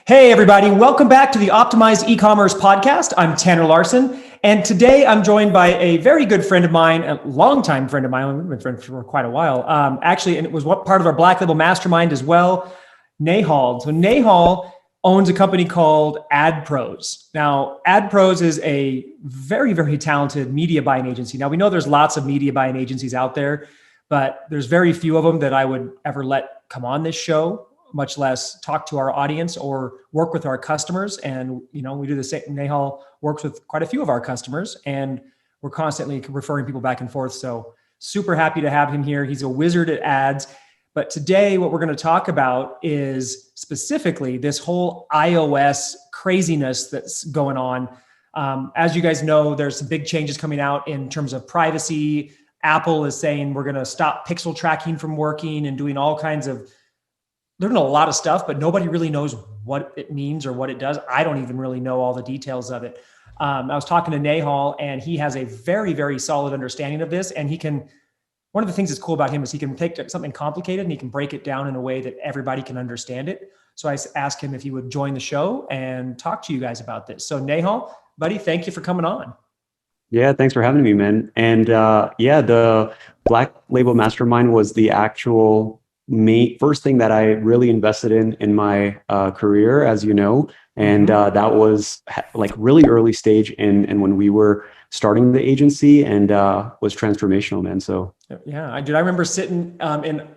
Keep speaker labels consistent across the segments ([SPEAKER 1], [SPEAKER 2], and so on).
[SPEAKER 1] Hey, everybody. Welcome back to the Optimized Ecommerce Podcast. I'm Tanner Larsson, and today I'm joined by a very good friend of mine, a longtime friend of mine. We've been friends for quite a while, actually, and it was part of our Black Label Mastermind as well, Nehal. So Nehal owns a company called AdPros. Now, AdPros is a very, very talented media buying agency. Now, we know there's lots of media buying agencies out there, but there's very few of them that I would ever let come on this show, much less talk to our audience or work with our customers. And, we do the same. Nehal works with quite a few of our customers, and we're constantly referring people back and forth. So super happy to have him here. He's a wizard at ads. But today, what we're going to talk about is specifically this whole iOS craziness that's going on. As you guys know, there's some big changes coming out in terms of privacy. Apple is saying we're going to stop pixel tracking from working and doing all kinds of, they're doing a lot of stuff, but nobody really knows what it means or what it does. I don't even really know all the details of it. I was talking to Nehal, and he has a very, very solid understanding of this. And one of the things that's cool about him is he can take something complicated and he can break it down in a way that everybody can understand it. So I asked him if he would join the show and talk to you guys about this. So Nehal, buddy, thank you for coming on.
[SPEAKER 2] Yeah, thanks for having me, man. And the Black Label Mastermind was the actual first thing that I really invested in my career, as you know, and that was like really early stage and when we were starting the agency, and was transformational, man. So
[SPEAKER 1] yeah, I remember sitting in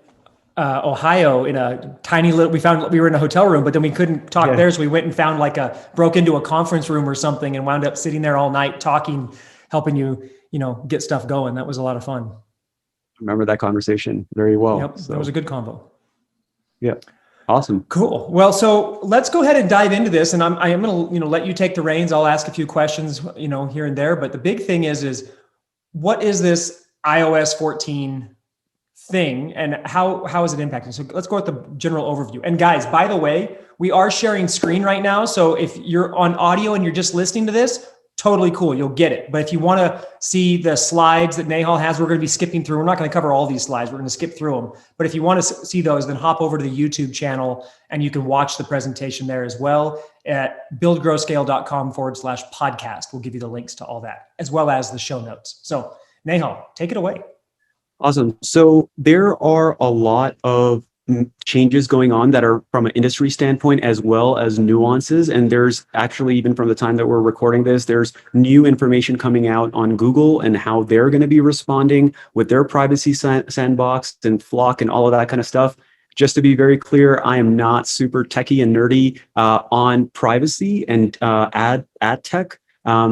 [SPEAKER 1] Ohio in a tiny little. We were in a hotel room, but then we couldn't talk there, so we went and found broke into a conference room or something, and wound up sitting there all night talking, helping you get stuff going. That was a lot of fun.
[SPEAKER 2] Remember that conversation very well.
[SPEAKER 1] Yep, so. That was a good convo.
[SPEAKER 2] Yeah, awesome.
[SPEAKER 1] Cool. Well, so let's go ahead and dive into this, and I am going to let you take the reins. I'll ask a few questions, here and there. But the big thing is what is this iOS 14 thing, and how is it impacting? So let's go with the general overview. And guys, by the way, we are sharing screen right now, so if you're on audio and you're just listening to this, totally cool. You'll get it. But if you want to see the slides that Nehal has, we're going to be skipping through. We're not going to cover all these slides. We're going to skip through them. But if you want to see those, then hop over to the YouTube channel and you can watch the presentation there as well at buildgrowscale.com/podcast. We'll give you the links to all that, as well as the show notes. So Nehal, take it away.
[SPEAKER 2] Awesome. So there are a lot of changes going on that are from an industry standpoint as well as nuances. And there's actually, even from the time that we're recording this, there's new information coming out on Google and how they're going to be responding with their privacy sandbox and Flock and all of that kind of stuff. Just to be very clear, I am not super techie and nerdy on privacy and ad tech.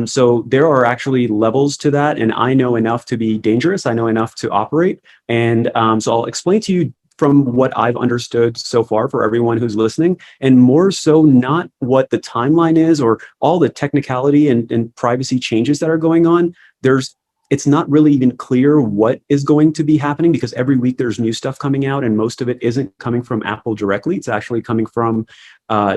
[SPEAKER 2] So there are actually levels to that, and I know enough to be dangerous. I know enough to operate. And so I'll explain to you from what I've understood so far for everyone who's listening, and more so not what the timeline is or all the technicality and privacy changes that are going on. It's not really even clear what is going to be happening, because every week there's new stuff coming out, and most of it isn't coming from Apple directly. It's actually coming from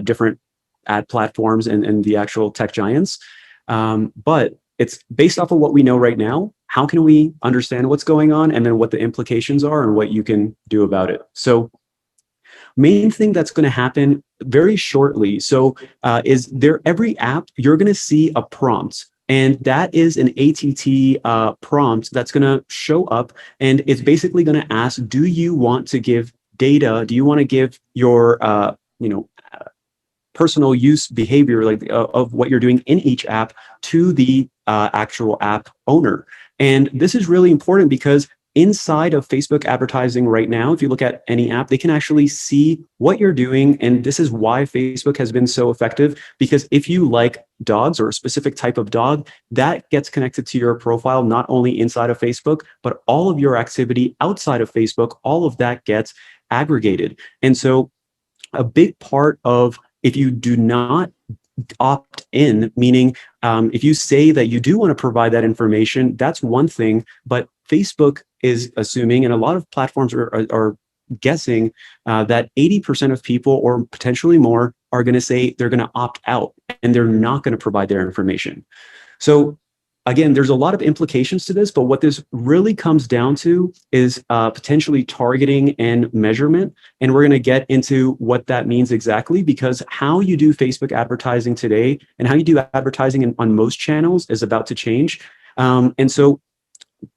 [SPEAKER 2] different ad platforms and the actual tech giants. But it's based off of what we know right now. How can we understand what's going on, and then what the implications are and what you can do about it? So main thing that's going to happen very shortly. So every app, you're going to see a prompt, and that is an ATT prompt that's going to show up, and it's basically going to ask, do you want to give data? Do you want to give your, personal use behavior of what you're doing in each app to the actual app owner? And this is really important because inside of Facebook advertising right now, if you look at any app, they can actually see what you're doing. And this is why Facebook has been so effective, because if you like dogs or a specific type of dog, that gets connected to your profile, not only inside of Facebook, but all of your activity outside of Facebook, all of that gets aggregated. And so a big part of, if you do not opt in, meaning if you say that you do want to provide that information, that's one thing, but Facebook is assuming, and a lot of platforms are guessing that 80% of people, or potentially more, are going to say they're going to opt out and they're not going to provide their information. So again, there's a lot of implications to this, but what this really comes down to is potentially targeting and measurement. And we're going to get into what that means exactly, because how you do Facebook advertising today and how you do advertising on most channels is about to change. And so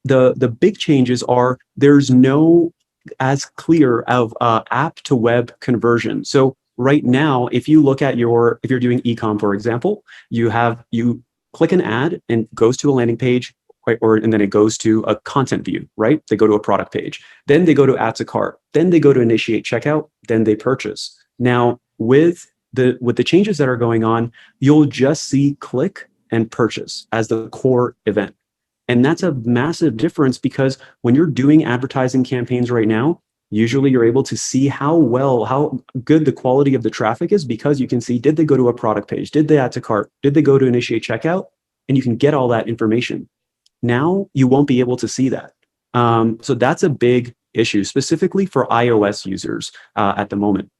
[SPEAKER 2] the big changes are there's no as clear of app to web conversion. So right now, if you look at if you're doing ecom, for example, you click an ad and goes to a landing page, right? And then it goes to a content view, right? They go to a product page, then they go to add to cart, then they go to initiate checkout, then they purchase. Now with the changes that are going on, you'll just see click and purchase as the core event. And that's a massive difference, because when you're doing advertising campaigns right now, usually you're able to see how good the quality of the traffic is, because you can see, did they go to a product page? Did they add to cart? Did they go to initiate checkout? And you can get all that information. Now you won't be able to see that. So that's a big issue, specifically for iOS users at the moment.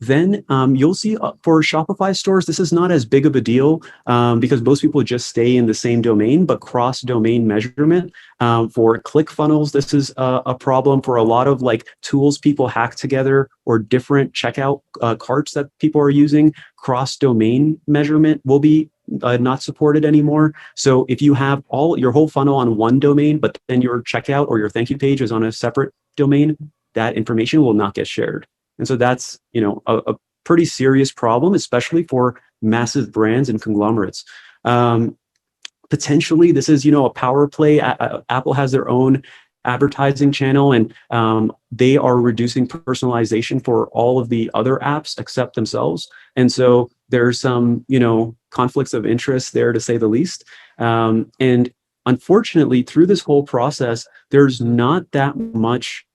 [SPEAKER 2] Then you'll see for Shopify stores, this is not as big of a deal because most people just stay in the same domain, but cross-domain measurement for ClickFunnels, this is a problem. For a lot of like tools people hack together or different checkout carts that people are using, cross-domain measurement will be not supported anymore. So if you have your whole funnel on one domain, but then your checkout or your thank you page is on a separate domain, that information will not get shared. And so that's, a pretty serious problem, especially for massive brands and conglomerates. Potentially, this is, a power play. Apple has their own advertising channel, and they are reducing personalization for all of the other apps except themselves. And so there's some, conflicts of interest there, to say the least. And unfortunately, through this whole process, there's not that much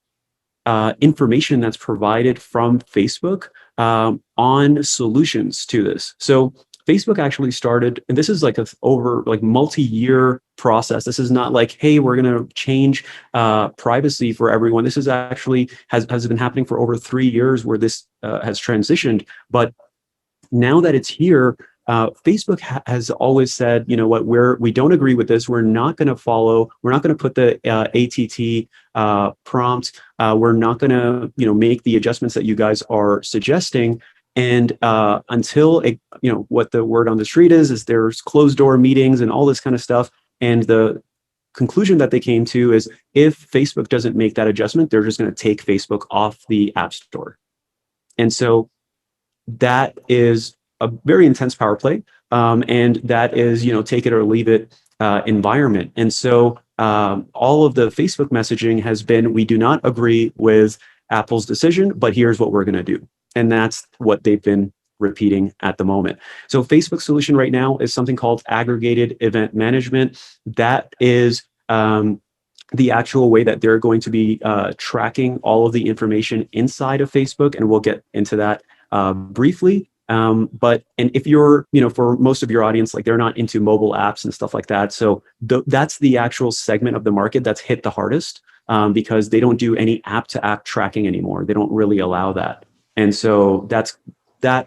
[SPEAKER 2] information that's provided from Facebook on solutions to this. So Facebook actually started, and this is like over multi-year process. This is not like, hey, we're going to change privacy for everyone. This is actually has been happening for over 3 years, where this has transitioned. But now that it's here, Facebook has always said, we don't agree with this. We're not going to follow. We're not going to put the ATT prompt. We're not going to, make the adjustments that you guys are suggesting. And until what the word on the street is there's closed door meetings and all this kind of stuff. And the conclusion that they came to is, if Facebook doesn't make that adjustment, they're just going to take Facebook off the App Store. And so that is a very intense power play, and that is, take it or leave it environment. And so all of the Facebook messaging has been, we do not agree with Apple's decision, but here's what we're going to do. And that's what they've been repeating at the moment. So Facebook's solution right now is something called aggregated event management. That is the actual way that they're going to be tracking all of the information inside of Facebook, and we'll get into that briefly. And if you're, for most of your audience, they're not into mobile apps and stuff like that. So that's the actual segment of the market that's hit the hardest, because they don't do any app to app tracking anymore. They don't really allow that. And so that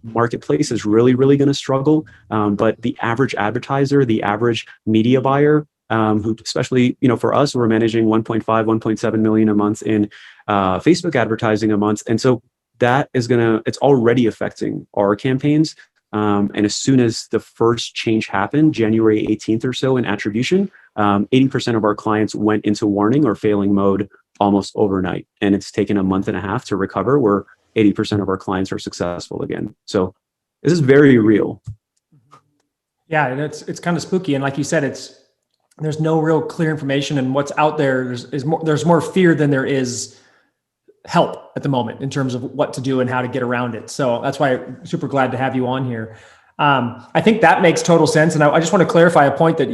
[SPEAKER 2] marketplace is really, really going to struggle. But the average advertiser, the average media buyer, who, especially, for us, we're managing 1.5, 1.7 million a month in Facebook advertising a month. And so that is it's already affecting our campaigns. And as soon as the first change happened, January 18th or so in attribution, 80% of our clients went into warning or failing mode almost overnight. And it's taken a month and a half to recover, where 80% of our clients are successful again. So this is very real.
[SPEAKER 1] Yeah, and it's kind of spooky. And like you said, there's no real clear information, and what's out there there's more fear than there is help at the moment in terms of what to do and how to get around it. So that's why I'm super glad to have you on here. I think that makes total sense. And I just want to clarify a point that,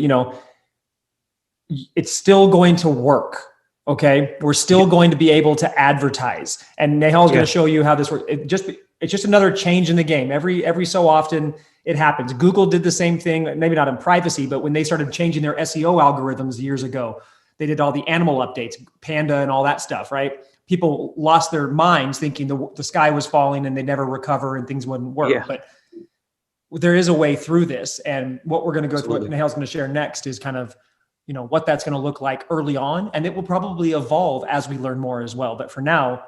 [SPEAKER 1] it's still going to work. Okay. We're still going to be able to advertise, and Nehal is going to show you how this works. It's just another change in the game. Every so often it happens. Google did the same thing, maybe not in privacy, but when they started changing their SEO algorithms years ago, they did all the animal updates, Panda and all that stuff, right? People lost their minds thinking the sky was falling and they never recover and things wouldn't work. Yeah. But there is a way through this. And what we're going to go
[SPEAKER 2] Absolutely.
[SPEAKER 1] through, what Nehal's going to share next is kind of, what that's going to look like early on. And it will probably evolve as we learn more as well. But for now,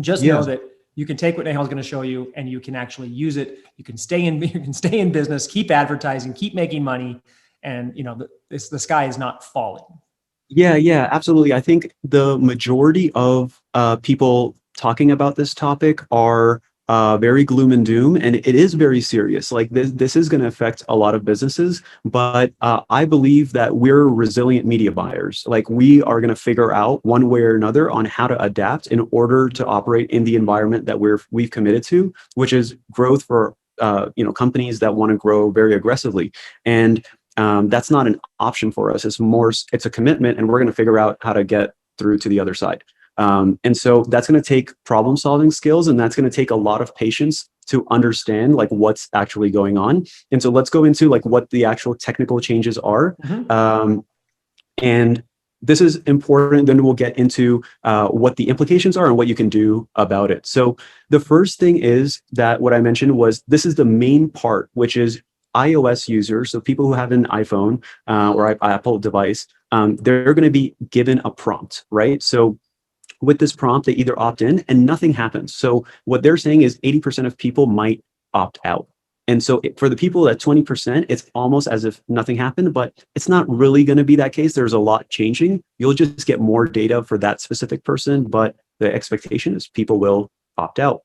[SPEAKER 1] just know that you can take what Nehal's going to show you and you can actually use it. You can stay in business, keep advertising, keep making money. And, the sky is not falling.
[SPEAKER 2] Yeah, absolutely. I think the majority of people talking about this topic are very gloom and doom, and it is very serious. Like this is going to affect a lot of businesses, but I believe that we're resilient media buyers. Like we are going to figure out one way or another on how to adapt in order to operate in the environment that we've committed to, which is growth for companies that want to grow very aggressively. And that's not an option for us. It's a commitment, and we're going to figure out how to get through to the other side. And so that's going to take problem solving skills, and that's going to take a lot of patience to understand like what's actually going on. And so let's go into like what the actual technical changes are. And this is important. Then we'll get into what the implications are and what you can do about it. So the first thing is that what I mentioned was this is the main part, which is iOS users, so people who have an iPhone or Apple device, they're going to be given a prompt, right? So with this prompt, they either opt in and nothing happens. So what they're saying is 80% of people might opt out. And so for the people at 20%, it's almost as if nothing happened, but it's not really going to be that case. There's a lot changing. You'll just get more data for that specific person, but the expectation is people will opt out.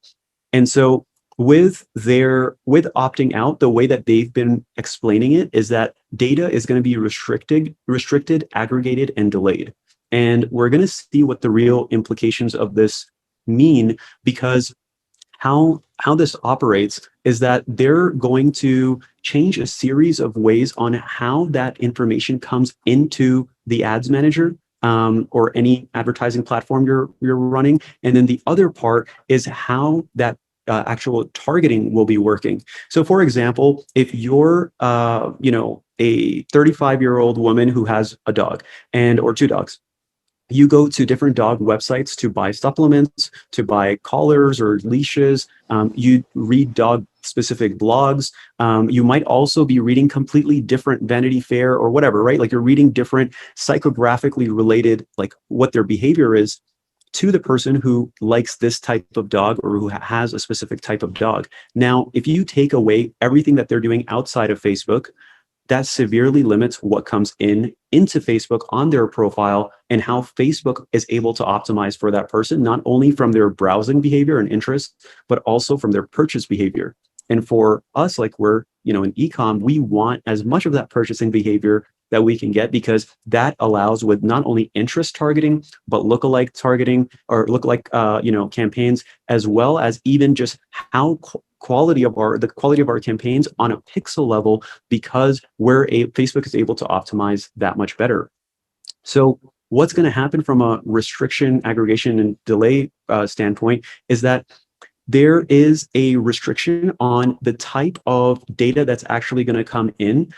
[SPEAKER 2] And so with opting out, the way that they've been explaining it is that data is going to be restricted, aggregated, and delayed. And we're going to see what the real implications of this mean, because how this operates is that they're going to change a series of ways on how that information comes into the ads manager or any advertising platform you're running. And then the other part is how that actual targeting will be working. So for example, if you're a 35-year-old woman who has a dog or two dogs, you go to different dog websites to buy supplements, to buy collars or leashes. You read dog specific blogs. You might also be reading completely different Vanity Fair or whatever, right? Like you're reading different psychographically related, like what their behavior is to the person who likes this type of dog or who has a specific type of dog. Now, if you take away everything that they're doing outside of Facebook, that severely limits what comes into Facebook on their profile and how Facebook is able to optimize for that person, not only from their browsing behavior and interests, but also from their purchase behavior. And for us, like we're, in e-com, we want as much of that purchasing behavior that we can get, because that allows with not only interest targeting, but lookalike targeting or lookalike, campaigns, as well as even just how quality of our campaigns on a pixel level, because Facebook is able to optimize that much better. So what's going to happen from a restriction, aggregation, and delay standpoint is that there is a restriction on the type of data that's actually going to come in.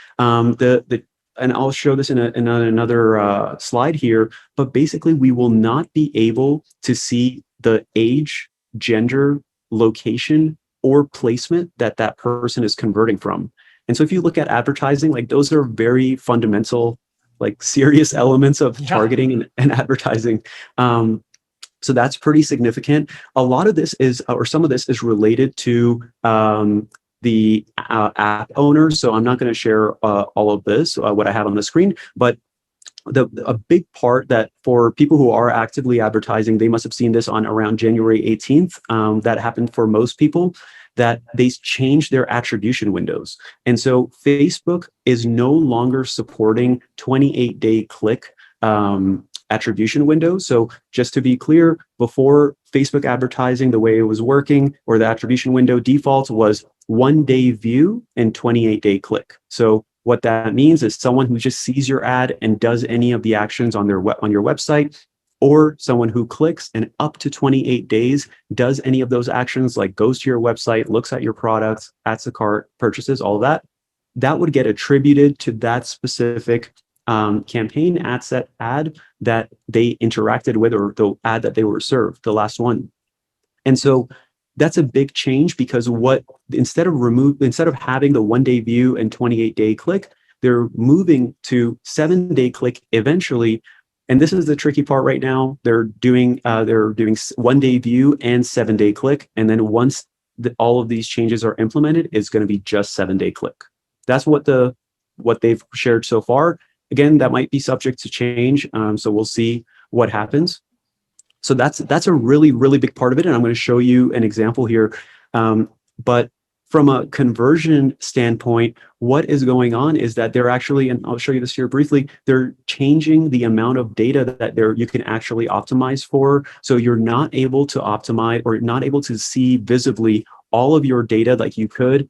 [SPEAKER 2] And I'll show this in another slide here, but basically we will not be able to see the age, gender, location, or placement that person is converting from. And so if you look at advertising, like those are very fundamental, like serious elements of targeting and advertising. So that's pretty significant. A lot of this is, or some of this is related to the app owners. So I'm not going to share all of this, what I have on the screen, but a big part that for people who are actively advertising, they must have seen this on around January 18th. That happened for most people, that they changed their attribution windows. And so Facebook is no longer supporting 28-day click attribution windows. So just to be clear, before Facebook advertising, the way it was working, or the attribution window default was 1-day view and 28-day click. So what that means is someone who just sees your ad and does any of the actions on your website, or someone who clicks and up to 28 days does any of those actions, like goes to your website, looks at your products, adds to cart, purchases, all of that would get attributed to that specific campaign ad set ad that they interacted with, or the ad that they were served, the last one. And so that's a big change, because instead of having the 1-day view and 28-day click, they're moving to 7-day click eventually. And this is the tricky part right now. They're doing 1-day view and 7-day click. And then once all of these changes are implemented, it's going to be just 7-day click. That's what they've shared so far. Again, that might be subject to change. So we'll see what happens. So that's a really, really big part of it. And I'm going to show you an example here. But from a conversion standpoint, what is going on is that they're actually, and I'll show you this here briefly, they're changing the amount of data that you can actually optimize for. So you're not able to optimize, or not able to see visibly all of your data like you could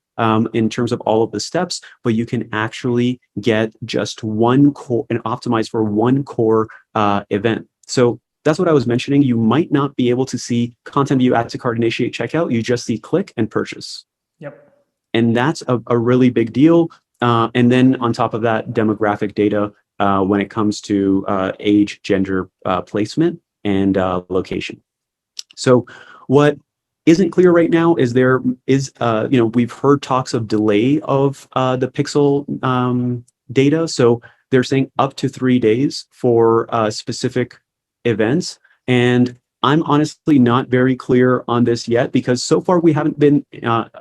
[SPEAKER 2] in terms of all of the steps, but you can actually get just one core and optimize for one core event. So that's what I was mentioning. You might not be able to see content view, add to cart, initiate checkout. You just see click and purchase.
[SPEAKER 1] Yep.
[SPEAKER 2] And that's a really big deal. And then on top of that, demographic data when it comes to age, gender, placement, and location. So what isn't clear right now is we've heard talks of delay of the pixel data. So they're saying up to 3 days for specific events. And I'm honestly not very clear on this yet, because so far we haven't been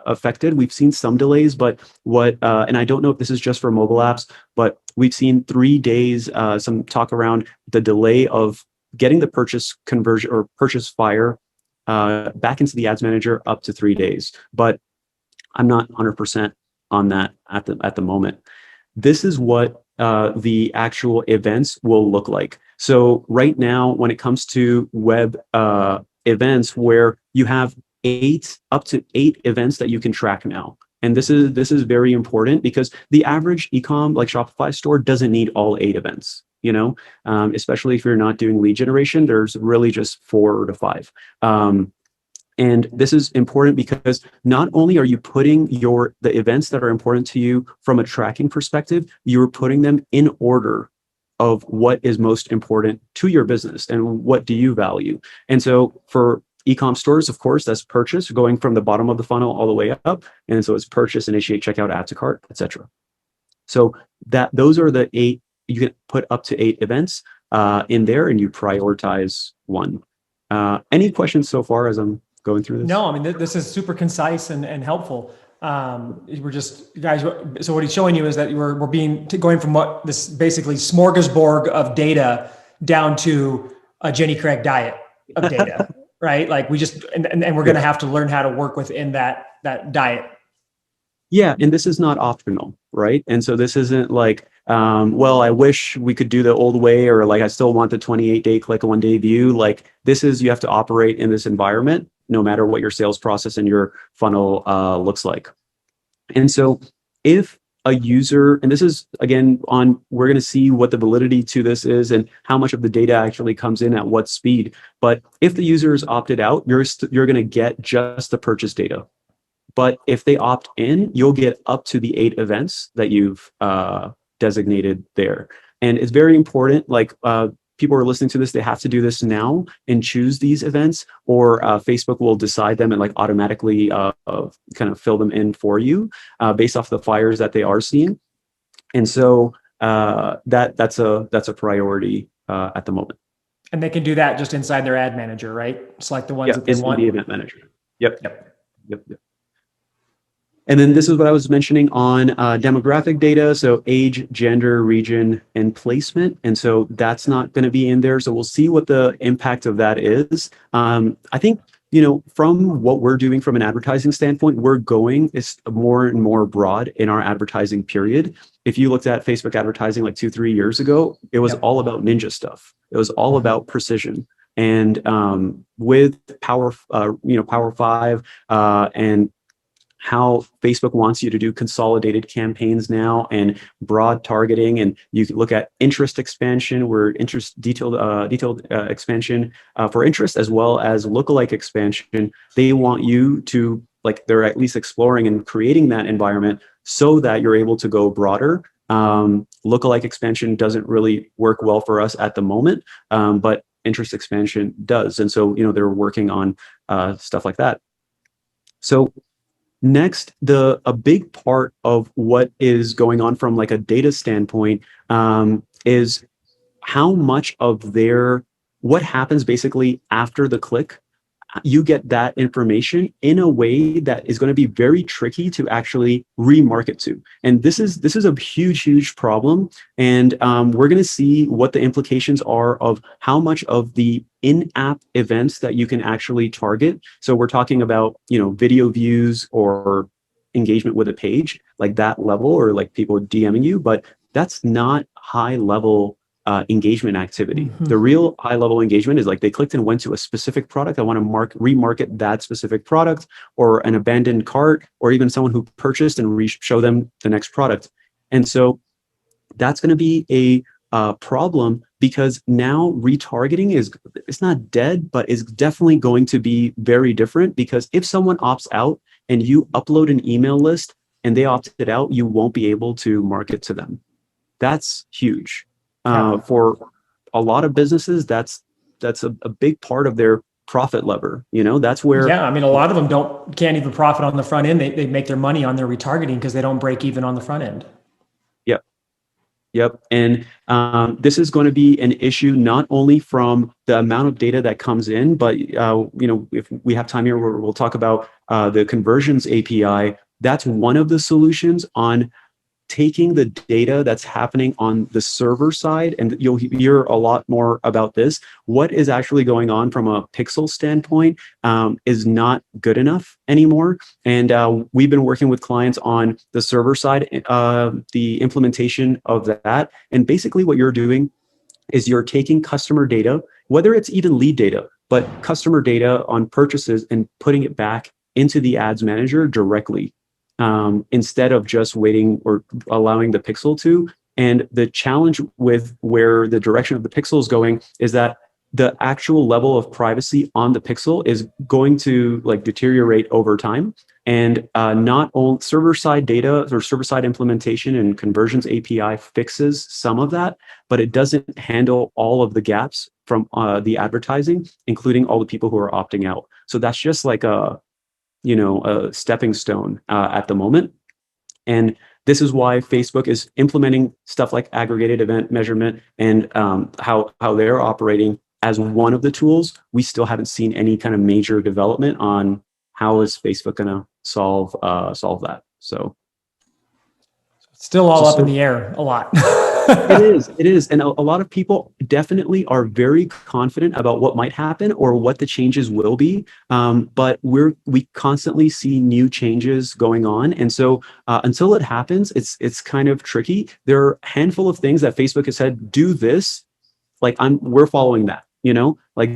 [SPEAKER 2] affected. We've seen some delays, but and I don't know if this is just for mobile apps, but we've seen 3 days, some talk around the delay of getting the purchase conversion or purchase fire back into the ads manager up to 3 days. But I'm not 100% on that at the moment. This is what the actual events will look like. So right now, when it comes to web events, where you have up to 8 events that you can track now. And this is very important, because the average ecom like Shopify store doesn't need all 8 events, especially if you're not doing lead generation. There's really just 4 to 5. And this is important because not only are you putting the events that are important to you from a tracking perspective, you're putting them in order of what is most important to your business and what do you value. And so for ecom stores, of course, that's purchase, going from the bottom of the funnel all the way up. And so it's purchase, initiate, checkout, add to cart, etc. So those are the 8. You can put up to 8 events in there, and you prioritize one. Any questions so far as I'm going through this?
[SPEAKER 1] No, I mean, this is super concise and helpful. We're just, guys, so what he's showing you is that we're going from what this basically smorgasbord of data down to a Jenny Craig diet of data, right? Like we just, and we're going to have to learn how to work within that diet.
[SPEAKER 2] Yeah. And this is not optional, right? And so this isn't like, well, I wish we could do the old way, or like, I still want the 28-day click, a 1-day view. Like this is, you have to operate in this environment, no matter what your sales process and your funnel looks like. And so if a user, and this is again we're going to see what the validity to this is and how much of the data actually comes in at what speed. But if the user is opted out, you're going to get just the purchase data. But if they opt in, you'll get up to the 8 events that you've designated there. And it's very important, like people are listening to this, they have to do this now and choose these events, or Facebook will decide them and like automatically kind of fill them in for you based off the fires that they are seeing. And so that's a priority at the moment.
[SPEAKER 1] And they can do that just inside their ad manager, right? Select the ones that they want.
[SPEAKER 2] The event manager. Yep. And then this is what I was mentioning on demographic data. So age, gender, region, and placement. And so that's not going to be in there. So we'll see what the impact of that is. I think, from what we're doing from an advertising standpoint, it's more and more broad in our advertising period. If you looked at Facebook advertising like 2-3 years ago, it was all about ninja stuff. It was all about precision. And with Power 5 and how Facebook wants you to do consolidated campaigns now and broad targeting, and you can look at interest expansion, where interest detailed expansion for interest, as well as lookalike expansion. They want you to, like, they're at least exploring and creating that environment so that you're able to go broader. Lookalike expansion doesn't really work well for us at the moment, but interest expansion does. And so, they're working on stuff like that. So next, a big part of what is going on from like a data standpoint is how much of what happens basically after the click. You get that information in a way that is going to be very tricky to actually remarket to. And this is a huge problem. And we're going to see what the implications are of how much of the in-app events that you can actually target. So we're talking about, video views or engagement with a page, like that level, or like people DMing you, but that's not high level engagement activity.
[SPEAKER 1] Mm-hmm.
[SPEAKER 2] The real high level engagement is like they clicked and went to a specific product. I want to remarket that specific product, or an abandoned cart, or even someone who purchased and show them the next product. And so that's going to be a problem, because now retargeting it's not dead, but is definitely going to be very different, because if someone opts out and you upload an email list and they opted out, you won't be able to market to them. That's huge. For a lot of businesses, that's a big part of their profit lever. That's where.
[SPEAKER 1] Yeah, I mean, a lot of them can't even profit on the front end. They make their money on their retargeting because they don't break even on the front end.
[SPEAKER 2] Yep. And this is going to be an issue not only from the amount of data that comes in, but if we have time here, we'll talk about the conversions API. That's one of the solutions on taking the data that's happening on the server side, and you'll hear a lot more about this. What is actually going on from a pixel standpoint is not good enough anymore. And we've been working with clients on the server side, the implementation of that. And basically what you're doing is you're taking customer data, whether it's even lead data, but customer data on purchases, and putting it back into the ads manager directly. Instead of just waiting or allowing the pixel to. And the challenge with where the direction of the pixel is going is that the actual level of privacy on the pixel is going to deteriorate over time. And not only server-side data or server-side implementation and conversions API fixes some of that, but it doesn't handle all of the gaps from the advertising, including all the people who are opting out. So that's just like a stepping stone at the moment. And this is why Facebook is implementing stuff like aggregated event measurement and how they're operating as one of the tools. We still haven't seen any kind of major development on how is Facebook going to solve that. So
[SPEAKER 1] still all up in the air a lot.
[SPEAKER 2] It is. And a lot of people definitely are very confident about what might happen or what the changes will be. But we constantly see new changes going on. And so until it happens, it's kind of tricky. There are a handful of things that Facebook has said, do this, we're following that,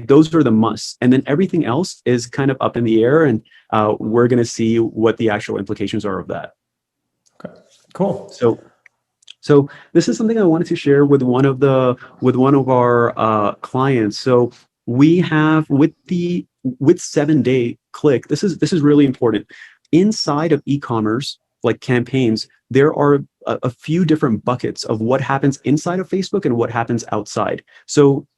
[SPEAKER 2] those are the musts. And then everything else is kind of up in the air, and we're going to see what the actual implications are of that.
[SPEAKER 1] Okay, cool.
[SPEAKER 2] So this is something I wanted to share with one of our clients. So we have with 7-day click. This is really important. Inside of e-commerce, like campaigns, there are a few different buckets of what happens inside of Facebook and what happens outside. So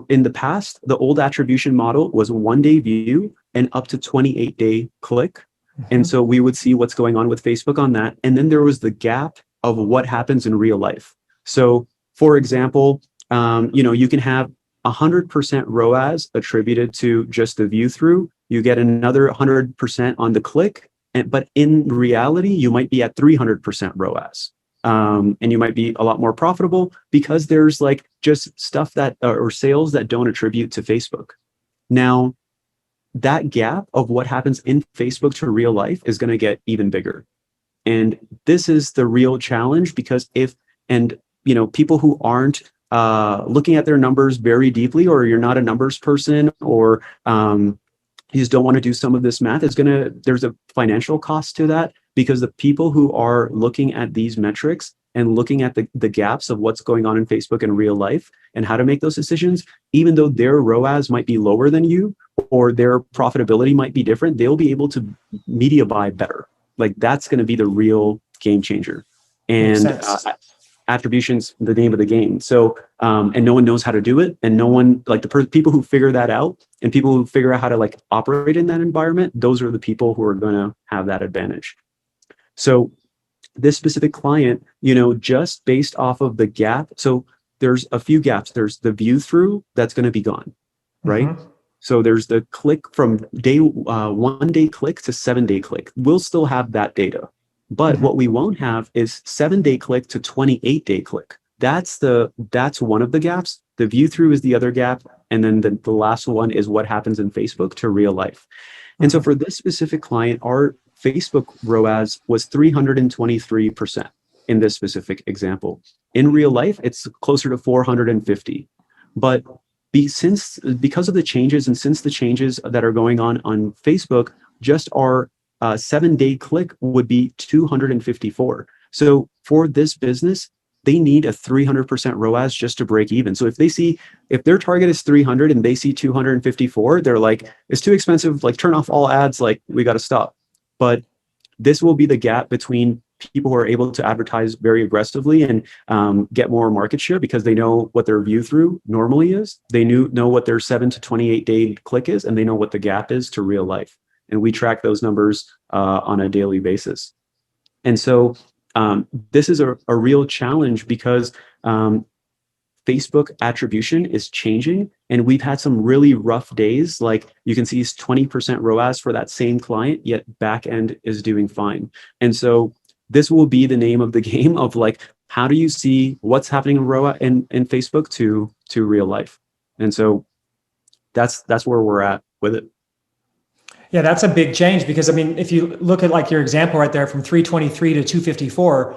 [SPEAKER 2] in the past, the old attribution model was 1-day view and up to 28-day click. Mm-hmm. And so we would see what's going on with Facebook on that. And then there was the gap of what happens in real life. So for example, you can have 100% ROAS attributed to just the view through. You get another 100% on the click, but in reality, you might be at 300% ROAS. And you might be a lot more profitable because there's just stuff that or sales that don't attribute to Facebook. Now, that gap of what happens in Facebook to real life is going to get even bigger. And this is the real challenge, because people who aren't looking at their numbers very deeply, or you're not a numbers person, or you just don't want to do some of this math, there's a financial cost to that, because the people who are looking at these metrics and looking at the gaps of what's going on in Facebook in real life and how to make those decisions, even though their ROAS might be lower than you or their profitability might be different, they'll be able to media buy better. That's going to be the real game changer. And attribution's the name of the game. So, and no one knows how to do it. And no one, like people who figure that out and people who figure out how to like operate in that environment, those are the people who are going to have that advantage. So this specific client, just based off of the gap. So there's a few gaps. There's the view through that's going to be gone, right?
[SPEAKER 1] Mm-hmm.
[SPEAKER 2] So there's the click from day 1 day click to 7 day click. We'll still have that data. But what we won't have is 7 day click to 28 day click. That's one of the gaps. The view through is the other gap. And then the last one is what happens in Facebook to real life. And so for this specific client, our Facebook ROAS was 323% in this specific example. In real life, it's closer to 450. But because of the changes and since the changes that are going on Facebook, just our 7 day click would be 254. So for this business, they need a 300% ROAS just to break even. So if their target is 300 and they see 254, they're like, it's too expensive. Like turn off all ads. Like we got to stop. But this will be the gap between people who are able to advertise very aggressively and get more market share because they know what their view through normally is. They know what their 7 to 28 day click is, and they know what the gap is to real life. And we track those numbers on a daily basis. And so this is a real challenge because Facebook attribution is changing, and we've had some really rough days. Like you can see, it's 20% ROAS for that same client, yet back end is doing fine. And so this will be the name of the game of like, how do you see what's happening in ROAS in Facebook to real life? And so that's where we're at with it.
[SPEAKER 1] Yeah, that's a big change because I mean, if you look at like your example right there from 323 to 254,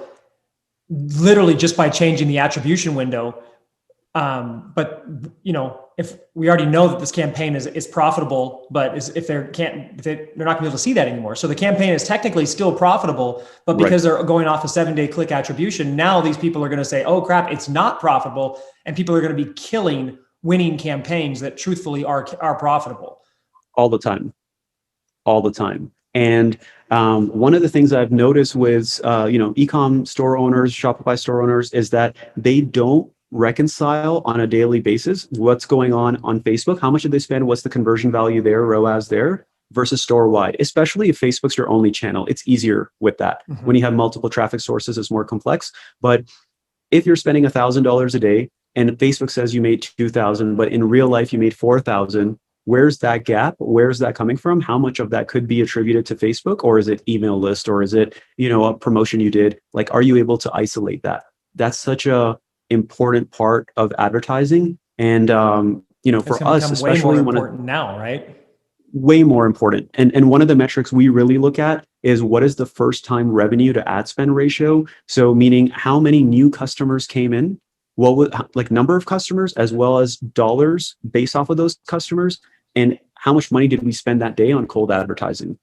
[SPEAKER 1] literally just by changing the attribution window. But if we already know that this campaign is profitable, but if they're not going to be able to see that anymore. So the campaign is technically still profitable, but because they're going off a 7 day click attribution, now these people are going to say, oh crap, it's not profitable. And people are going to be killing winning campaigns that truthfully are profitable.
[SPEAKER 2] All the time. And one of the things I've noticed with, e-com store owners, Shopify store owners, is that they don't reconcile on a daily basis what's going on Facebook. How much did they spend? What's the conversion value there, ROAS there, versus store-wide, especially if Facebook's your only channel. It's easier with that. Mm-hmm. When you have multiple traffic sources, it's more complex. But if you're spending $1,000 a day and Facebook says you made 2,000, but in real life you made 4,000, where's that gap? Where's that coming from? How much of that could be attributed to Facebook, or is it email list, or is it, a promotion you did? Like, are you able to isolate that? That's such a important part of advertising. And, for us, especially
[SPEAKER 1] way more important now, right?
[SPEAKER 2] Way more important. And one of the metrics we really look at is what is the first time revenue to ad spend ratio? So meaning how many new customers came in, what was like number of customers, as well as dollars based off of those customers, and how much money did we spend that day on cold advertising.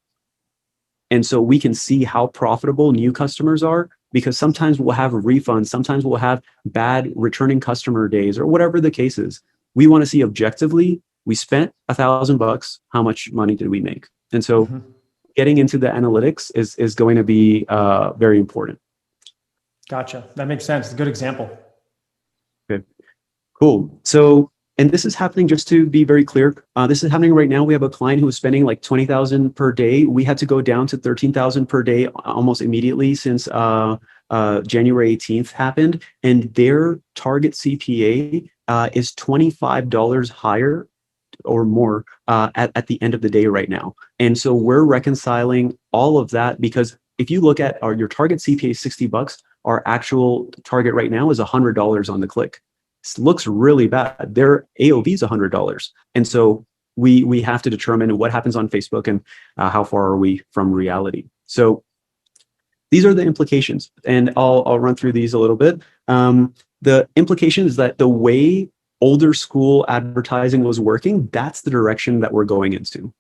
[SPEAKER 2] And so we can see how profitable new customers are, because sometimes we'll have refunds, sometimes we'll have bad returning customer days, or whatever the case is. We want to see objectively, we spent $1,000, how much money did we make? And so getting into the analytics is going to be very important.
[SPEAKER 1] Gotcha. That makes sense. It's a good example.
[SPEAKER 2] Okay, cool. So, and this is happening, just to be very clear, this is happening right now. We have a client who was spending like $20,000 per day. We had to go down to $13,000 per day almost immediately since January 18th happened. And their target CPA is $25 higher or more at the end of the day right now. And so we're reconciling all of that, because if you look at your target CPA is $60, our actual target right now is $100 on the click. This looks really bad. Their AOV is $100. And so we have to determine what happens on Facebook and how far are we from reality. So these are the implications, and I'll run through these a little bit. The implication is that the way older school advertising was working, that's the direction that we're going into,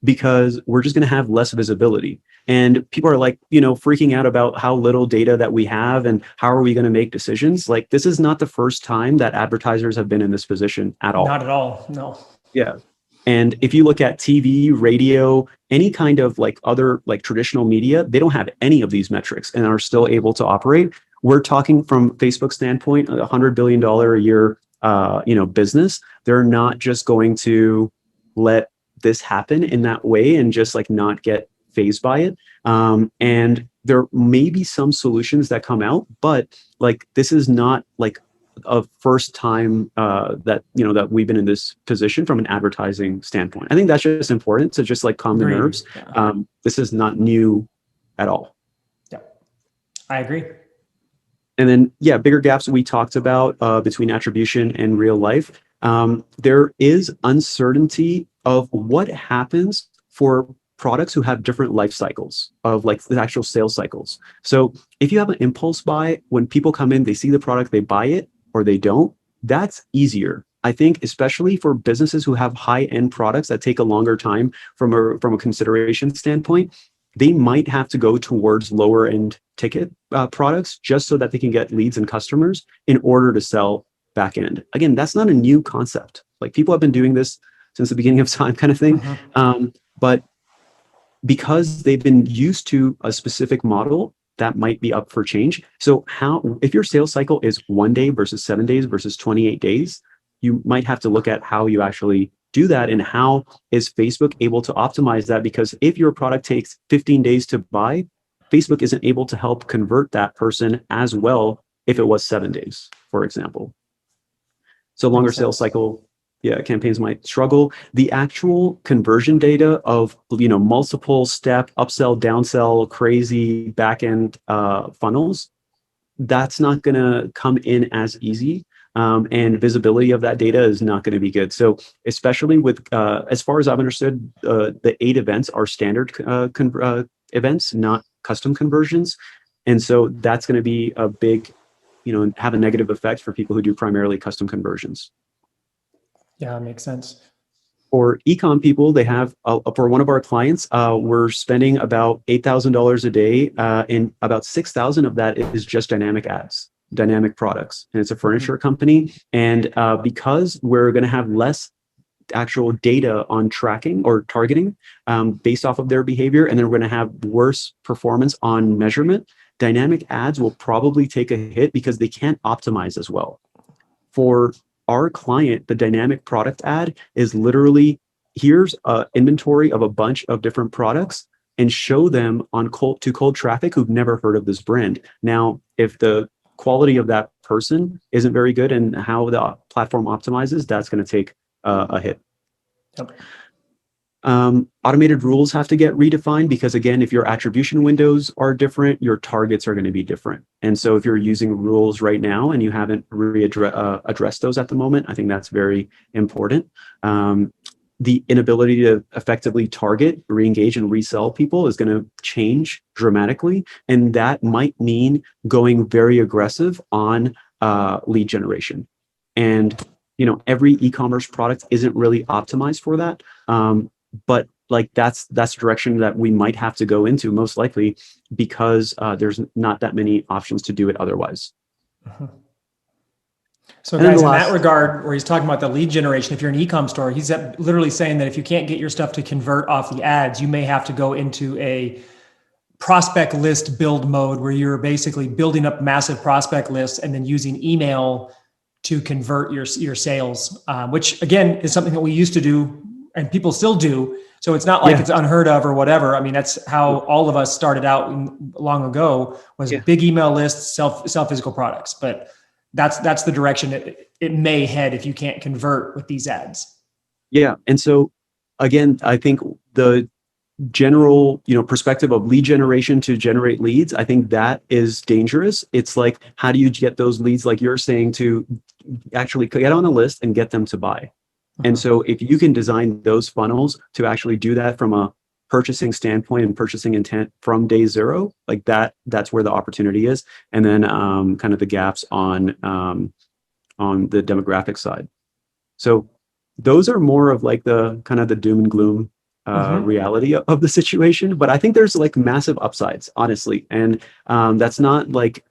[SPEAKER 2] because we're just going to have less visibility. And people are like, freaking out about how little data that we have and how are we going to make decisions. Like, this is not the first time that advertisers have been in this position at all.
[SPEAKER 1] Not at all. No.
[SPEAKER 2] Yeah. And if you look at TV, radio, any kind of like other like traditional media, they don't have any of these metrics and are still able to operate. we're talking from Facebook standpoint, $100 billion a year, business. They're not just going to let this happen in that way and just like not get phased by it. And there may be some solutions that come out, but like this is not like a first time that we've been in this position from an advertising standpoint. I think that's just important to just like calm the nerves.
[SPEAKER 1] Yeah.
[SPEAKER 2] This is not new at all.
[SPEAKER 1] Yeah, I agree.
[SPEAKER 2] And then, bigger gaps we talked about between attribution and real life. There is uncertainty of what happens for products who have different life cycles of like the actual sales cycles. So if you have an impulse buy, when people come in, they see the product, they buy it or they don't, that's easier. I think, especially for businesses who have high-end products that take a longer time from a consideration standpoint, they might have to go towards lower end ticket products just so that they can get leads and customers in order to sell back end. Again, that's not a new concept. Like people have been doing this since the beginning of time kind of thing. But because they've been used to a specific model, that might be up for change. So if your sales cycle is 1 day versus 7 days versus 28 days, you might have to look at how you actually do that and how is Facebook able to optimize that? Because if your product takes 15 days to buy, Facebook isn't able to help convert that person as well if it was 7 days, for example. So longer sales cycle, campaigns might struggle. The actual conversion data of multiple step upsell, downsell, crazy back-end funnels, that's not going to come in as easy. And visibility of that data is not going to be good. So especially with, as far as I've understood, the 8 events are standard events, not custom conversions. And so that's going to be a big, have a negative effect for people who do primarily custom conversions.
[SPEAKER 1] Yeah, that makes sense.
[SPEAKER 2] For ecom people, they have, for one of our clients, we're spending about $8,000 a day, and about 6,000 of that is just dynamic ads, dynamic products. And it's a furniture company. And because we're going to have less actual data on tracking or targeting based off of their behavior, and then we're going to have worse performance on measurement, dynamic ads will probably take a hit because they can't optimize as well. For our client, the dynamic product ad is literally, here's an inventory of a bunch of different products and show them on cold traffic who've never heard of this brand. Now, if the quality of that person isn't very good and how the platform optimizes, that's going to take a hit.
[SPEAKER 1] Yep.
[SPEAKER 2] Automated rules have to get redefined because, again, if your attribution windows are different, your targets are going to be different. And so if you're using rules right now and you haven't addressed those at the moment, I think that's very important. The inability to effectively target, re-engage, and resell people is going to change dramatically. And that might mean going very aggressive on lead generation. And, every e-commerce product isn't really optimized for that. But like that's the direction that we might have to go into most likely because there's not that many options to do it otherwise.
[SPEAKER 1] So guys, in that regard, where he's talking about the lead generation, if you're an e-com store, he's literally saying that if you can't get your stuff to convert off the ads, you may have to go into a prospect list build mode where you're basically building up massive prospect lists and then using email to convert your sales, which again is something that we used to do and people still do. So it's not like it's unheard of or whatever. I mean, that's how all of us started out long ago, was big email lists, sell physical products. But that's the direction it may head if you can't convert with these ads. Yeah.
[SPEAKER 2] And so again, I think the general, perspective of lead generation to generate leads, I think that is dangerous. It's like, how do you get those leads, like you're saying, to actually get on a list and get them to buy? And so if you can design those funnels to actually do that from a purchasing standpoint and purchasing intent from day zero, like that's where the opportunity is. And then kind of the gaps on the demographic side. So those are more of like the kind of the doom and gloom reality of the situation. But I think there's like massive upsides, honestly. And that's not like,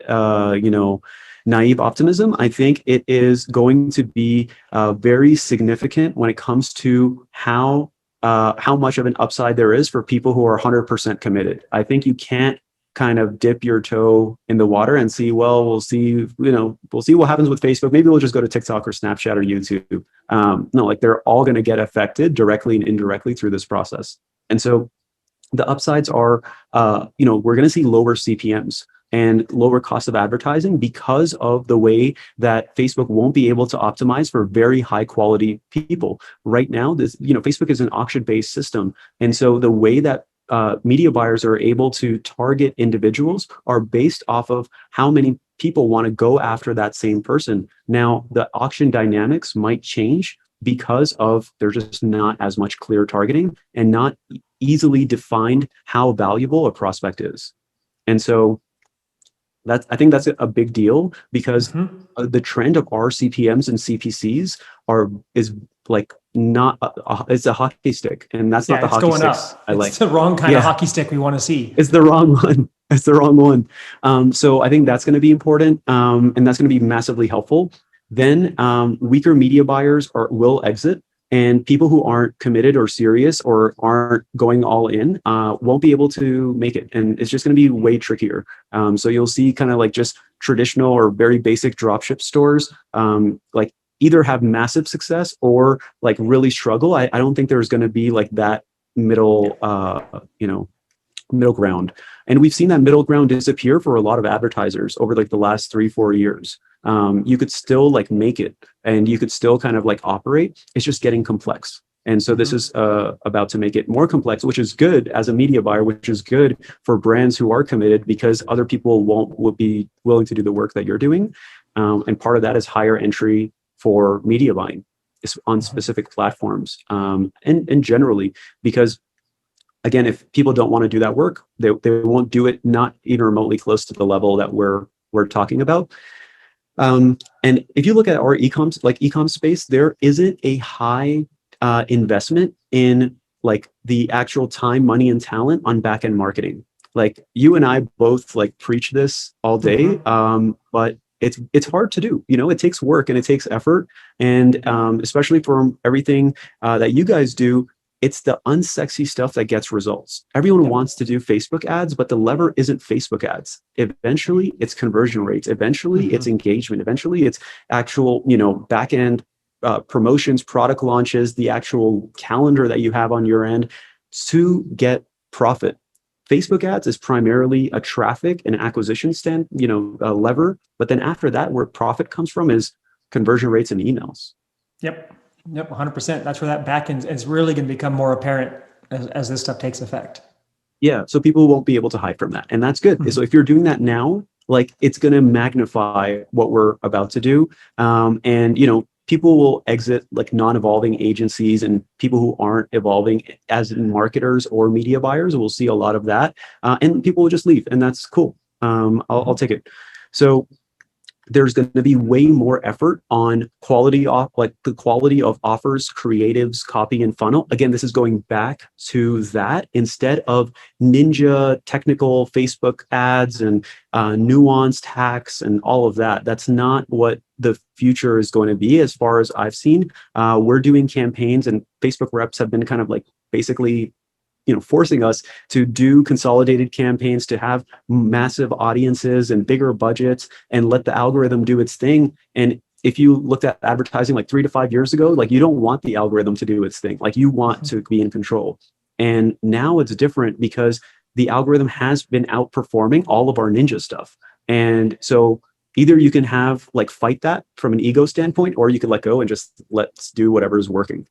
[SPEAKER 2] naive optimism. I think it is going to be very significant when it comes to how much of an upside there is for people who are 100% committed. I think you can't kind of dip your toe in the water and see, well, we'll see what happens with Facebook. Maybe we'll just go to TikTok or Snapchat or YouTube. No, like they're all going to get affected directly and indirectly through this process. And so the upsides are, we're going to see lower CPMs and lower cost of advertising because of the way that Facebook won't be able to optimize for very high quality people. Right now, Facebook is an auction-based system. And so the way that media buyers are able to target individuals are based off of how many people want to go after that same person. Now, the auction dynamics might change because of there's just not as much clear targeting and not easily defined how valuable a prospect is. And so I think that's a big deal because the trend of our CPMs and CPCs is like not it's a hockey stick, and that's not the hockey sticks I like.
[SPEAKER 1] It's the wrong kind of hockey stick we want to see.
[SPEAKER 2] It's the wrong one. It's the wrong one. So I think that's going to be important, and that's going to be massively helpful. Then weaker media buyers will exit. And people who aren't committed or serious or aren't going all in won't be able to make it. And it's just going to be way trickier. So you'll see kind of like just traditional or very basic dropship stores like either have massive success or like really struggle. I don't think there's going to be like that middle ground. And we've seen that middle ground disappear for a lot of advertisers over like the last 3-4 years. You could still like make it and you could still kind of like operate. It's just getting complex. And so this is about to make it more complex, which is good as a media buyer, which is good for brands who are committed because other people will be willing to do the work that you're doing. And part of that is higher entry for media buying on specific platforms and generally because again, if people don't want to do that work, they won't do it, not even remotely close to the level that we're talking about. And if you look at our e-com space, there isn't a high investment in like the actual time, money, and talent on back-end marketing. Like you and I both like preach this all day, but it's hard to do. It takes work and it takes effort, and especially for everything that you guys do. It's the unsexy stuff that gets results. Everyone wants to do Facebook ads, but the lever isn't Facebook ads. Eventually, it's conversion rates. Eventually, it's engagement. Eventually, it's actual, back-end promotions, product launches, the actual calendar that you have on your end to get profit. Facebook ads is primarily a traffic and acquisition lever. But then after that, where profit comes from is conversion rates and emails.
[SPEAKER 1] Yep, 100%. That's where that back end is really going to become more apparent as this stuff takes effect.
[SPEAKER 2] Yeah, so people won't be able to hide from that. And that's good. So if you're doing that now, like it's going to magnify what we're about to do. And people will exit like non-evolving agencies, and people who aren't evolving as marketers or media buyers, will see a lot of that. And people will just leave, and that's cool. I'll take it. So there's going to be way more effort on the quality of offers, creatives, copy, and funnel. Again, this is going back to that instead of ninja technical Facebook ads and nuanced hacks and all of that. That's not what the future is going to be, as far as I've seen. We're doing campaigns, and Facebook reps have been kind of like basically forcing us to do consolidated campaigns, to have massive audiences and bigger budgets and let the algorithm do its thing. And if you looked at advertising like 3 to 5 years ago, like you don't want the algorithm to do its thing. Like you want to be in control. And now it's different because the algorithm has been outperforming all of our ninja stuff. And so either you can fight that from an ego standpoint, or you can let go and just let's do whatever is working.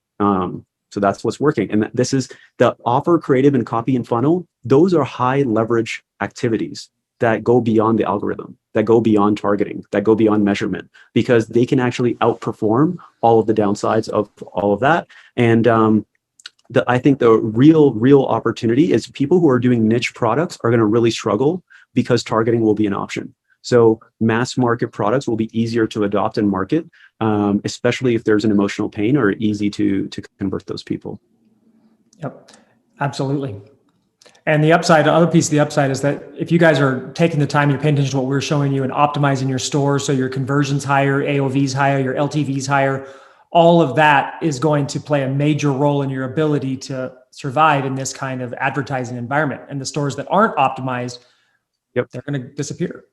[SPEAKER 2] So that's what's working. And this is the offer, creative, and copy and funnel. Those are high leverage activities that go beyond the algorithm, that go beyond targeting, that go beyond measurement, because they can actually outperform all of the downsides of all of that. And I think the real opportunity is people who are doing niche products are going to really struggle because targeting will be an option. So mass market products will be easier to adopt and market, especially if there's an emotional pain, or easy to convert those people. Yep,
[SPEAKER 1] absolutely. And the other piece of the upside is that if you guys are taking the time, you're paying attention to what we're showing you and optimizing your store, so your conversion's higher, AOV's higher, your LTV's higher, all of that is going to play a major role in your ability to survive in this kind of advertising environment. And the stores that aren't optimized
[SPEAKER 2] Yep.
[SPEAKER 1] They're going to disappear.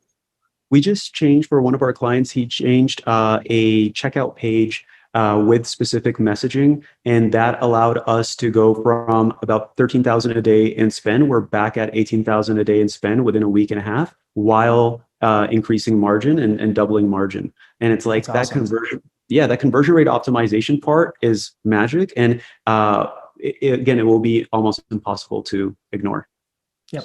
[SPEAKER 2] We just changed for one of our clients. He changed a checkout page with specific messaging, and that allowed us to go from about 13,000 a day in spend. We're back at 18,000 a day in spend within a week and a half, while increasing margin and doubling margin. And it's like
[SPEAKER 1] That's
[SPEAKER 2] that
[SPEAKER 1] awesome.
[SPEAKER 2] conversion. Yeah, that conversion rate optimization part is magic, and again, it will be almost impossible to ignore.
[SPEAKER 1] Yep.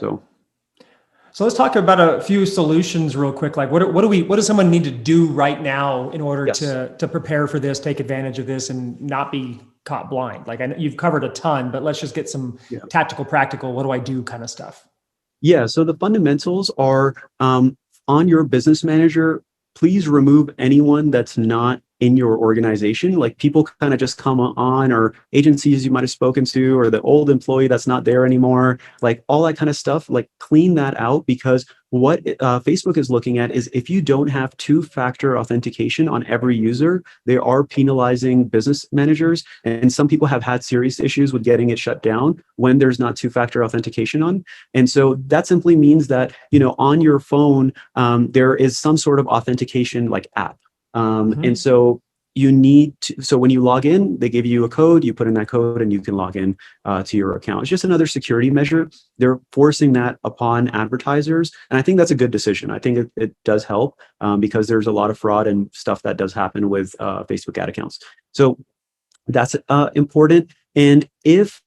[SPEAKER 2] So
[SPEAKER 1] let's talk about a few solutions real quick. Like what does someone need to do right now in order
[SPEAKER 2] yes.
[SPEAKER 1] to prepare for this, take advantage of this, and not be caught blind? Like I know you've covered a ton, but let's just get some tactical, practical, what do I do kind of stuff.
[SPEAKER 2] Yeah, so the fundamentals are on your business manager, please remove anyone that's not in your organization. Like people kind of just come on, or agencies you might have spoken to, or the old employee that's not there anymore, like all that kind of stuff, like clean that out. Because what Facebook is looking at is if you don't have two-factor authentication on every user, they are penalizing business managers. And some people have had serious issues with getting it shut down when there's not two-factor authentication on. And so that simply means that, on your phone, there is some sort of authentication like app. And so you need to, so when you log in, they give you a code, you put in that code and you can log in to your account. It's just another security measure. They're forcing that upon advertisers. And I think that's a good decision. I think it does help because there's a lot of fraud and stuff that does happen with Facebook ad accounts. So that's important. And if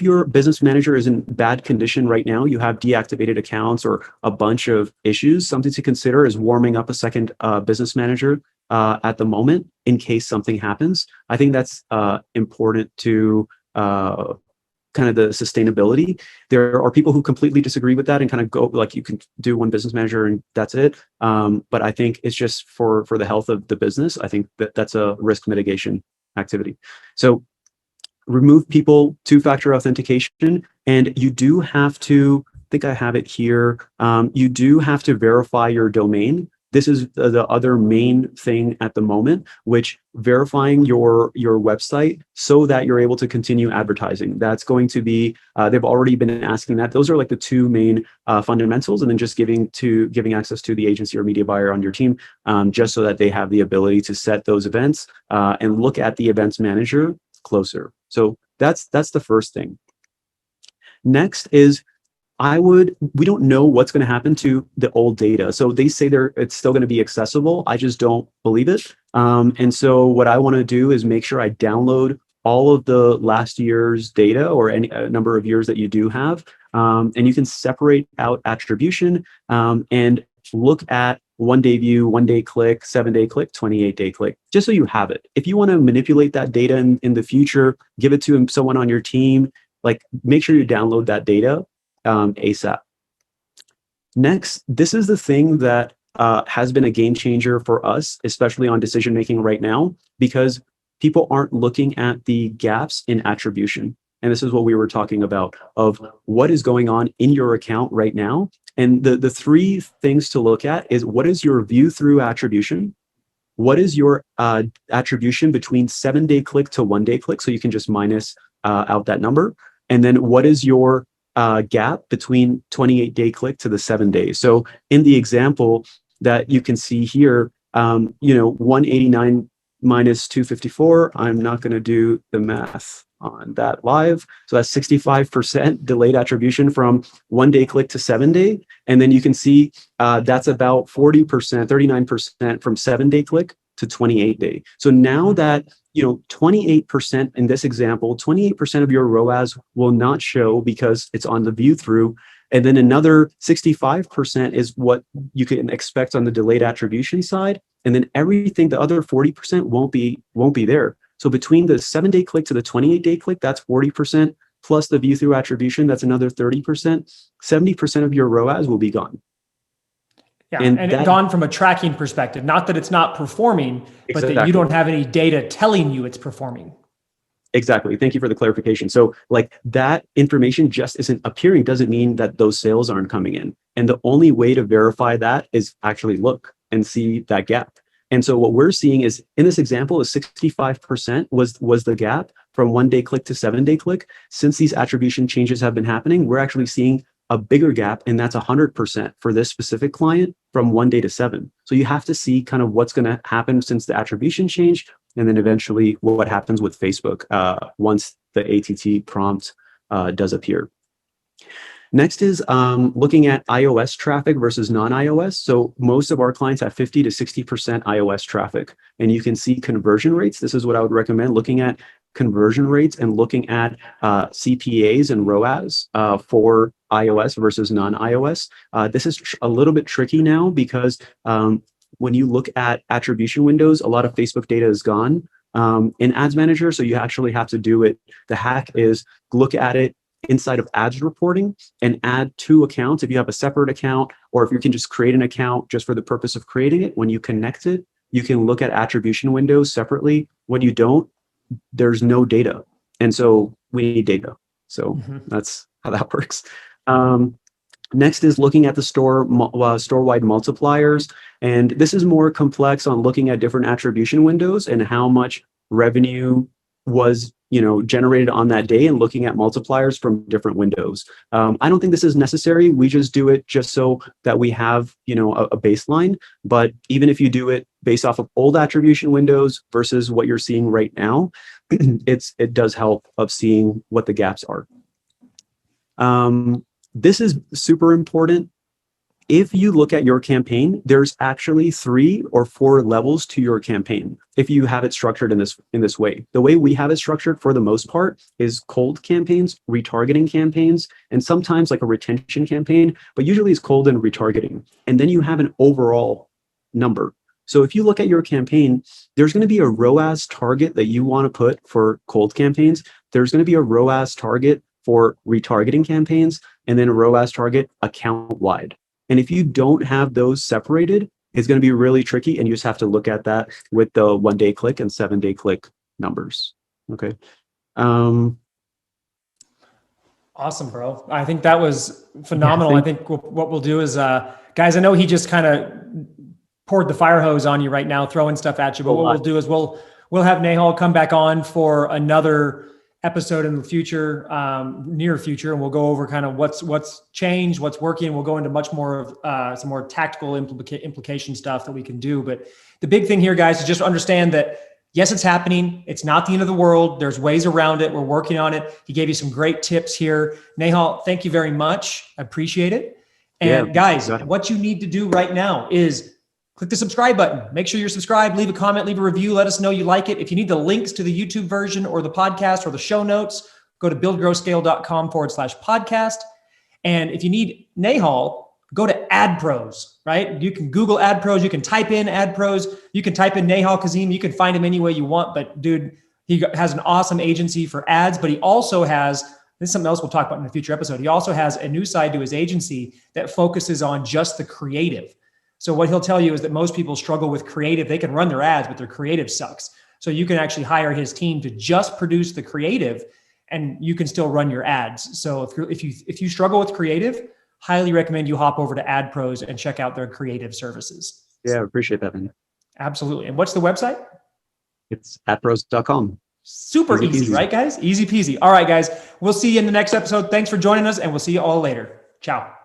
[SPEAKER 2] your business manager is in bad condition right now, you have deactivated accounts or a bunch of issues, something to consider is warming up a second business manager at the moment in case something happens. I think that's important to kind of the sustainability. There are people who completely disagree with that and kind of go like, you can do one business manager and that's it. But I think it's just for the health of the business. I think that's a risk mitigation activity. So remove people, two-factor authentication, and you do have to, I think I have it here, you do have to verify your domain. This is the other main thing at the moment, which verifying your website so that you're able to continue advertising. That's going to be, they've already been asking that. Those are like the two main fundamentals, and then just giving access to the agency or media buyer on your team, just so that they have the ability to set those events and look at the events manager closer. So that's the first thing. Next is we don't know what's going to happen to the old data. So they say it's still going to be accessible. I just don't believe it. And so what I want to do is make sure I download all of the last year's data or any number of years that you do have. And you can separate out attribution and look at 1-day view, 1-day click, 7-day click, 28-day click, just so you have it. If you want to manipulate that data in the future, give it to someone on your team, like make sure you download that data ASAP. Next, this is the thing that has been a game changer for us, especially on decision making right now, because people aren't looking at the gaps in attribution. And this is what we were talking about, of what is going on in your account right now. And the three things to look at is, what is your view through attribution? What is your attribution between 7-day click to 1-day click? So you can just minus out that number. And then what is your gap between 28-day click to the 7 days? So in the example that you can see here, 189 minus 254, I'm not going to do the math on that live. So that's 65% delayed attribution from 1-day click to 7-day. And then you can see that's about 40%, 39% from 7-day click to 28-day. So now that, 28% in this example, 28% of your ROAS will not show because it's on the view through. And then another 65% is what you can expect on the delayed attribution side. And then everything, the other 40% won't be there. So between the 7-day click to the 28-day click, that's 40%, plus the view through attribution, that's another 30%. 70% of your ROAS will be gone.
[SPEAKER 1] Yeah, and gone from a tracking perspective. Not that it's not performing, but that you don't have any data telling you it's performing.
[SPEAKER 2] Exactly. Thank you for the clarification. So like that information just isn't appearing, doesn't mean that those sales aren't coming in. And the only way to verify that is actually look and see that gap. And so what we're seeing is, in this example, is 65% was the gap from 1-day click to 7-day click. Since these attribution changes have been happening, we're actually seeing a bigger gap, and that's 100% for this specific client from 1 day to 7. So you have to see kind of what's going to happen since the attribution change, and then eventually what happens with Facebook once the ATT prompt does appear. Next is looking at iOS traffic versus non-iOS. So most of our clients have 50 to 60% iOS traffic, and you can see conversion rates. This is what I would recommend, looking at conversion rates and looking at CPAs and ROAS for iOS versus non-iOS. This is a little bit tricky now because when you look at attribution windows, a lot of Facebook data is gone in Ads Manager. So you actually have to do it. The hack is look at it inside of ads reporting and add 2 accounts. If you have a separate account, or if you can just create an account just for the purpose of creating it, when you connect it, you can look at attribution windows separately. When you don't, there's no data. And so we need data. So that's how that works. Next is looking at the store-wide multipliers. And this is more complex on looking at different attribution windows and how much revenue was generated on that day, and looking at multipliers from different windows. I don't think this is necessary. We just do it just so that we have a baseline. But even if you do it based off of old attribution windows versus what you're seeing right now, it does help of seeing what the gaps are. This is super important. If you look at your campaign, there's actually 3 or 4 levels to your campaign if you have it structured in this way. The way we have it structured for the most part is cold campaigns, retargeting campaigns, and sometimes like a retention campaign, but usually it's cold and retargeting. And then you have an overall number. So if you look at your campaign, there's going to be a ROAS target that you want to put for cold campaigns. There's going to be a ROAS target for retargeting campaigns, and then a ROAS target account wide. And if you don't have those separated, it's going to be really tricky, and you just have to look at that with the 1-day click and 7-day click numbers. Okay.
[SPEAKER 1] Awesome, bro. I think that was phenomenal. I think what we'll do is, guys, I know he just kind of poured the fire hose on you right now, throwing stuff at you, but what we'll do is we'll have Nehal come back on for another episode in the future, near future, and we'll go over kind of what's changed, what's working. We'll go into much more of some more tactical implication stuff that we can do. But the big thing here, guys, is just understand that yes, it's happening. It's not the end of the world. There's ways around it. We're working on it. He gave you some great tips here. Nehal, thank you very much. I appreciate it. And guys, what you need to do right now is click the subscribe button. Make sure you're subscribed, leave a comment, leave a review. Let us know you like it. If you need the links to the YouTube version or the podcast or the show notes, go to buildgrowscale.com/podcast. And if you need Nehal, go to AdPros, right? You can Google AdPros. You can type in AdPros. You can type in Nehal Kazim. You can find him any way you want. But dude, he has an awesome agency for ads, but he also has, this is something else we'll talk about in a future episode. He also has a new side to his agency that focuses on just the creative. So what he'll tell you is that most people struggle with creative. They can run their ads, but their creative sucks. So you can actually hire his team to just produce the creative, and you can still run your ads. So if you struggle with creative, highly recommend you hop over to AdPros and check out their creative services.
[SPEAKER 2] Yeah, I appreciate that, man.
[SPEAKER 1] Absolutely. And what's the website?
[SPEAKER 2] It's adpros.com.
[SPEAKER 1] Super easy, right, guys? Easy peasy. All right, guys. We'll see you in the next episode. Thanks for joining us, and we'll see you all later. Ciao.